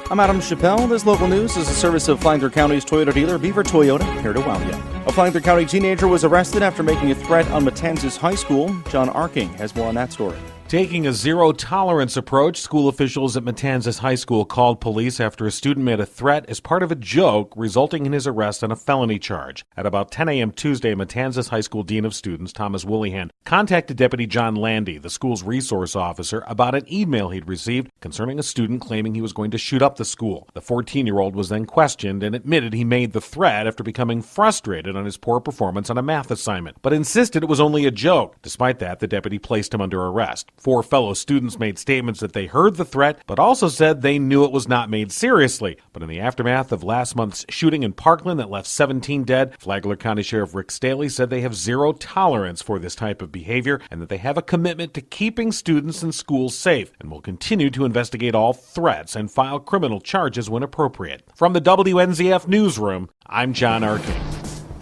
I'm Adam Chappelle. This local news is a service of Flagler County's Toyota dealer, Beaver Toyota, here to wow you. A Flagler County teenager was arrested after making a threat on Matanzas High School. John Arking has more on that story. Taking a zero-tolerance approach, school officials at Matanzas High School called police after a student made a threat as part of a joke, resulting in his arrest on a felony charge. At about 10 a.m. Tuesday, Matanzas High School Dean of Students, Thomas Willihan, contacted Deputy John Landy, the school's resource officer, about an email he'd received concerning a student claiming he was going to shoot up the school. The 14-year-old was then questioned and admitted he made the threat after becoming frustrated on his poor performance on a math assignment, but insisted it was only a joke. Despite that, the deputy placed him under arrest. 4 fellow students made statements that they heard the threat, but also said they knew it was not made seriously. But in the aftermath of last month's shooting in Parkland that left 17 dead, Flagler County Sheriff Rick Staley said they have zero tolerance for this type of behavior and that they have a commitment to keeping students and schools safe and will continue to investigate all threats and file criminal charges when appropriate. From the WNZF Newsroom, I'm John Arking.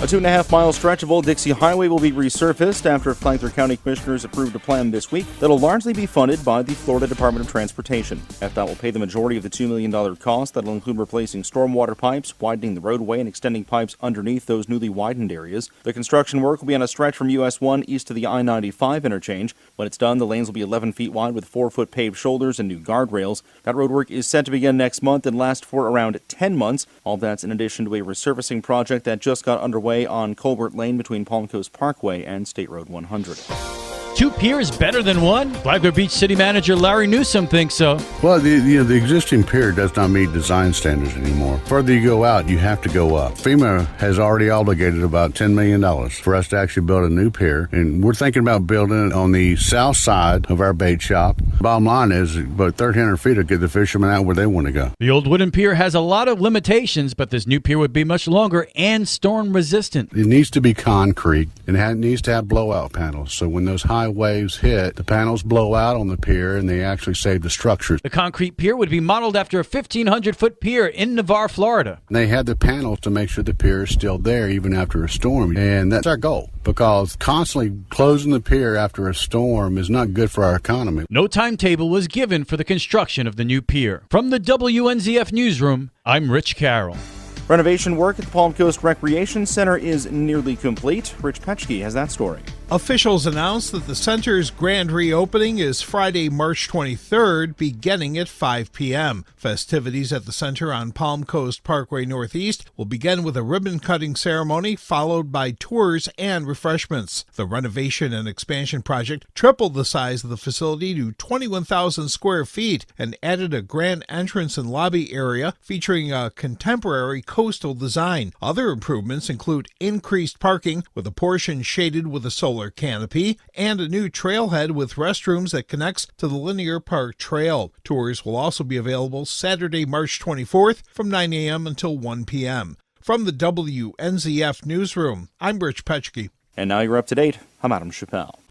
A 2.5-mile stretch of Old Dixie Highway will be resurfaced after Flagler County Commissioners approved a plan this week that'll largely be funded by the Florida Department of Transportation. FDOT will pay the majority of the $2 million cost. That'll include replacing stormwater pipes, widening the roadway, and extending pipes underneath those newly widened areas. The construction work will be on a stretch from US 1 east to the I-95 interchange. When it's done, the lanes will be 11 feet wide with 4-foot paved shoulders and new guardrails. That road work is set to begin next month and last for around 10 months. All that's in addition to a resurfacing project that just got underway on Colbert Lane between Palm Coast Parkway and State Road 100. 2 piers better than one? Flagler Beach City Manager Larry Newsom thinks so. Well, the existing pier does not meet design standards anymore. Further you go out, you have to go up. FEMA has already obligated about $10 million for us to actually build a new pier, and we're thinking about building it on the south side of our bait shop. Bottom line is, about 1,300 feet will get the fishermen out where they want to go. The old wooden pier has a lot of limitations, but this new pier would be much longer and storm resistant. It needs to be concrete, and it needs to have blowout panels, so when those high waves hit, the panels blow out on the pier and they actually save the structures. The concrete pier would be modeled after a 1,500-foot pier in Navarre, Florida. They have the panels to make sure the pier is still there even after a storm, and that's our goal, because constantly closing the pier after a storm is not good for our economy. No timetable was given for the construction of the new pier. From the WNZF Newsroom, I'm Rich Carroll. Renovation work at the Palm Coast Recreation Center is nearly complete. Rich Petchke has that story. Officials announced that the center's grand reopening is Friday, March 23rd, beginning at 5 p.m. Festivities at the center on Palm Coast Parkway Northeast will begin with a ribbon-cutting ceremony followed by tours and refreshments. The renovation and expansion project tripled the size of the facility to 21,000 square feet and added a grand entrance and lobby area featuring a contemporary coastal design. Other improvements include increased parking with a portion shaded with a solar canopy and a new trailhead with restrooms that connects to the Linear Park Trail. Tours will also be available Saturday, March 24th from 9 a.m. until 1 p.m. From the WNZF Newsroom, I'm Rich Petchke. And now you're up to date. I'm Adam Chappelle.